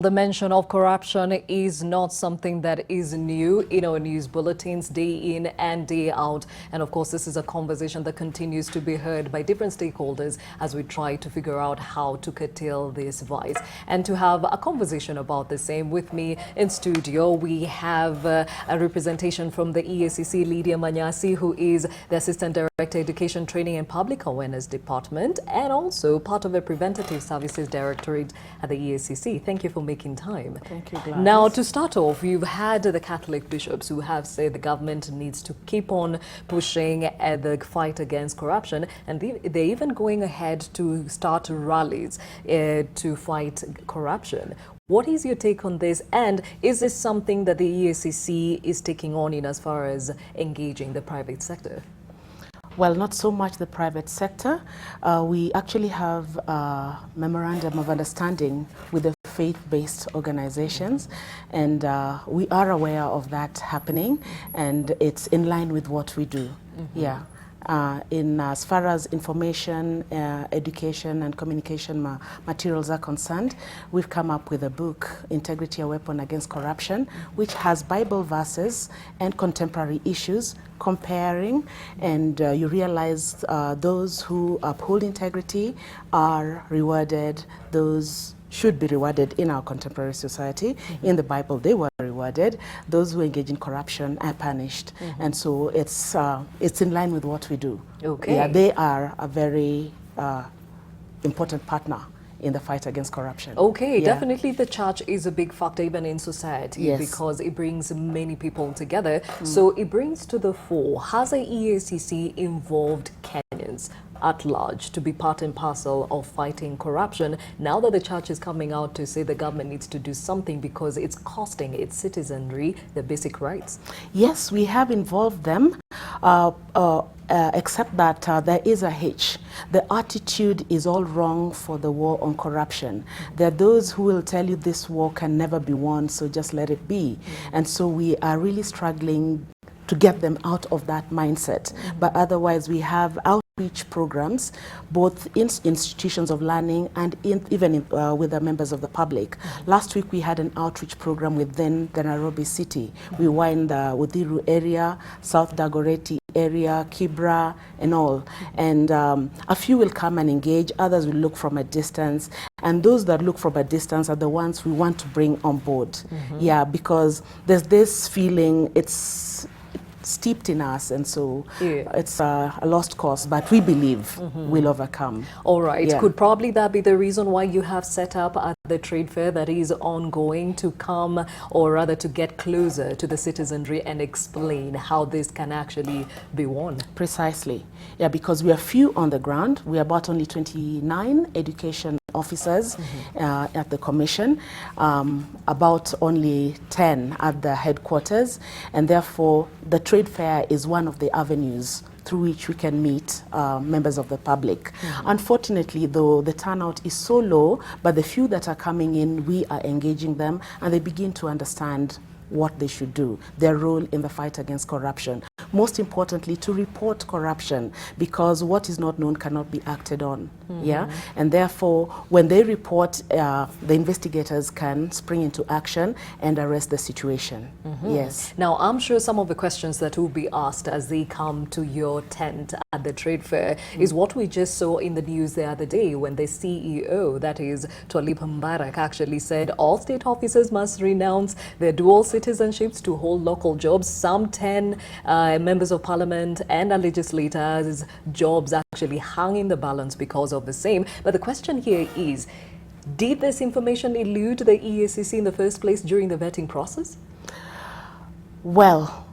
The mention of corruption is not something that is new in our news bulletins day in and day out. And of course, this is a conversation that continues to be heard by different stakeholders as we try to figure out how to curtail this vice. And to have a conversation about the same with me in studio, we have a representation from the EACC, Lydia Manyasi, who is the Assistant Director, Education, Training and Public Awareness Department, and also part of the Preventative Services Directorate at the EACC. Thank you for making time. Thank you, Gladys. Now, to start off, you've had the Catholic bishops who have said the government needs to keep on pushing the fight against corruption, and they're even going ahead to start rallies to fight corruption. What is your take on this, and is this something that the EACC is taking on in as far as engaging the private sector? Well, not so much the private sector. We actually have a memorandum of understanding with the faith-based organizations, and we are aware of that happening, and it's in line with what we do. Yeah. In as far as information, education and communication materials are concerned, we've come up with a book, Integrity, a Weapon Against Corruption, which has Bible verses and contemporary issues comparing, and you realize those who uphold integrity are rewarded, those should be rewarded in our contemporary society. In the Bible, they were rewarded. Those who engage in corruption are punished. And so it's in line with what we do. Okay. Yeah, they are a very important partner in the fight against corruption. Okay, yeah. Definitely the church is a big factor even in society, yes, because it brings many people together. So it brings to the fore, has the EACC involved Kenyans at large to be part and parcel of fighting corruption, now that the church is coming out to say the government needs to do something because it's costing its citizenry their basic rights? Yes, we have involved them, except that there is a hitch. The attitude is all wrong for the war on corruption. There are those who will tell you this war can never be won, so just let it be. And so we are really struggling to get them out of that mindset. But otherwise, we have outreach programs, both in institutions of learning and even with the members of the public. Last week, we had an outreach program within the Nairobi city. We were in the Uthiru area, South Dagoretti area, Kibra, and all. And a few will come and engage, others will look from a distance. And those that look from a distance are the ones we want to bring on board. Yeah, because there's this feeling, it's steeped in us, and so it's a lost cause, but we believe we'll overcome. All right. Yeah. Could probably that be the reason why you have set up the trade fair that is ongoing, to come, or rather to get closer to the citizenry and explain how this can actually be won? Precisely. Yeah, because we are few on the ground. We are about only 29 education officers at the commission, about only 10 at the headquarters, and therefore the trade fair is one of the avenues through which we can meet members of the public. Unfortunately, though, the turnout is so low, but the few that are coming in, we are engaging them, and they begin to understand what they should do, their role in the fight against corruption. Most importantly, to report corruption, because what is not known cannot be acted on. Yeah, and therefore, when they report, the investigators can spring into action and arrest the situation. Yes. Now, I'm sure some of the questions that will be asked as they come to your tent at the trade fair is what we just saw in the news the other day, when the CEO, that is Twalib Mbarak, actually said all state officers must renounce their dual citizenships to hold local jobs. Some 10 members of parliament and legislators' jobs actually hung in the balance because of the same. But the question here is, did this information elude the EACC in the first place during the vetting process? Well,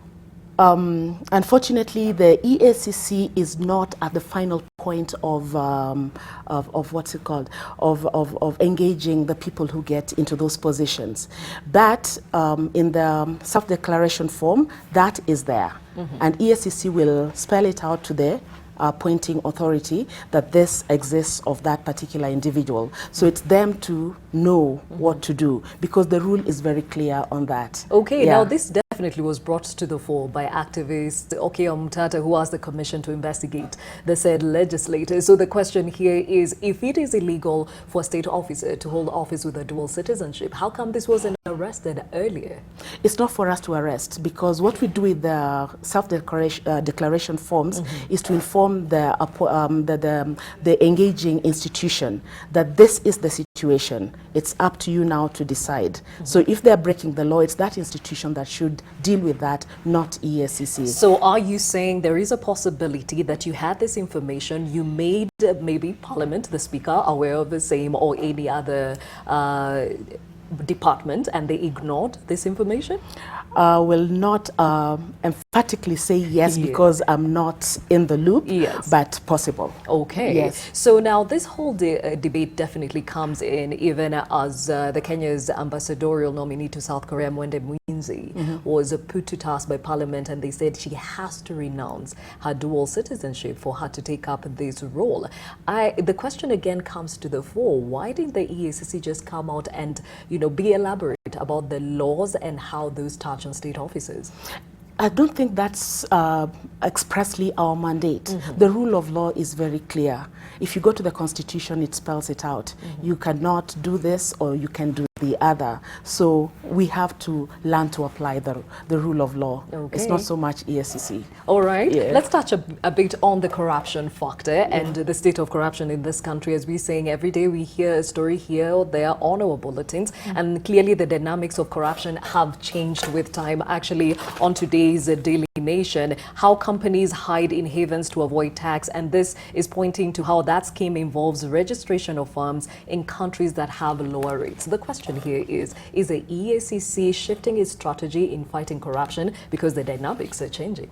unfortunately, the EACC is not at the final point of what's it called, of engaging the people who get into those positions. That in the self-declaration form, that is there, and EACC will spell it out to the appointing authority that this exists of that particular individual. So it's them to know what to do, because the rule is very clear on that. Okay, now this definitely was brought to the fore by activists, Okeom Tata, who asked the commission to investigate the said legislators. So the question here is, if it is illegal for a state officer to hold office with a dual citizenship, how come this wasn't arrested earlier? It's not for us to arrest, because what we do with the self-declaration forms is to inform the engaging institution that this is the situation. It's up to you now to decide. So if they're breaking the law, it's that institution that should deal with that, not EACC. So are you saying there is a possibility that you had this information, you made maybe Parliament, the Speaker, aware of the same, or any other department, and they ignored this information? Will not emphatically say yes, because I'm not in the loop, but possible. Okay. Yes. So now this whole debate definitely comes in even as the Kenya's ambassadorial nominee to South Korea, Mwende Mwinzi, was put to task by Parliament, and they said she has to renounce her dual citizenship for her to take up this role. The question again comes to the fore. Why didn't the EACC just come out and, be elaborate about the laws and how those touch on state officers? I don't think that's expressly our mandate. The rule of law is very clear. If you go to the Constitution, it spells it out. You cannot do this, or you can do the other. So we have to learn to apply the rule of law. It's not so much EACC. All right. Let's touch a bit on the corruption factor and the state of corruption in this country. As we're saying, every day we hear a story here or there on our bulletins, and clearly the dynamics of corruption have changed with time. Actually, on today's Daily Nation, how companies hide in havens to avoid tax, and this is pointing to how that scheme involves registration of firms in countries that have lower rates. The question here is the EACC shifting its strategy in fighting corruption because the dynamics are changing?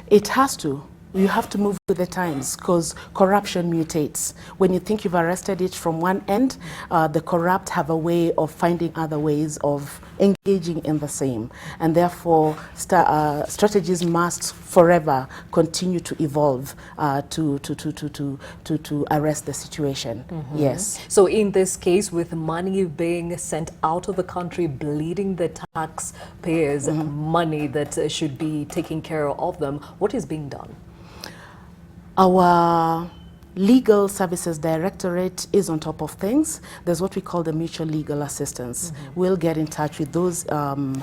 It has to. You have to move with the times, because corruption mutates. When you think you've arrested it from one end, the corrupt have a way of finding other ways of engaging in the same. And therefore, strategies must forever continue to evolve to arrest the situation. Yes. So in this case, with money being sent out of the country, bleeding the taxpayers' money that should be taking care of them, what is being done? Our Legal Services Directorate is on top of things. There's what we call the mutual legal assistance. We'll get in touch with those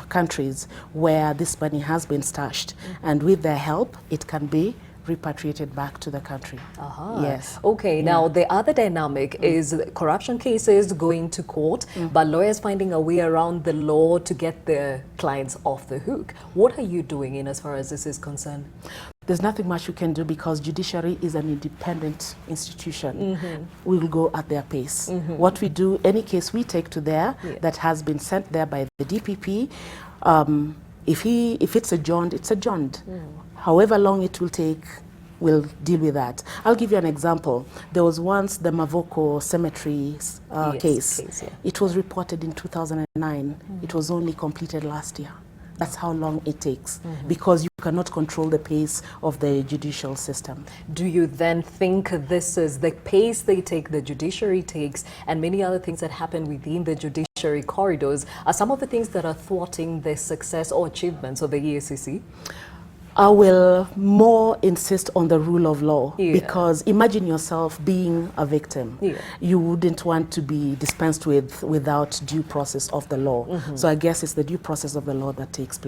countries where this money has been stashed, and with their help, it can be repatriated back to the country. Yes. Okay, now the other dynamic is corruption cases going to court, but lawyers finding a way around the law to get their clients off the hook. What are you doing in as far as this is concerned? There's nothing much you can do, because judiciary is an independent institution. We will go at their pace. What we do, any case we take to there that has been sent there by the DPP, if it's adjourned, it's adjourned. However long it will take, we'll deal with that. I'll give you an example. There was once the Mavoko Cemetery case. It was reported in 2009. It was only completed last year. That's how long it takes, because you cannot control the pace of the judicial system. Do you then think this is the pace they take, the judiciary takes, and many other things that happen within the judiciary corridors are some of the things that are thwarting the success or achievements of the EACC? I will more insist on the rule of law, because imagine yourself being a victim. You wouldn't want to be dispensed with without due process of the law. So I guess it's the due process of the law that takes place.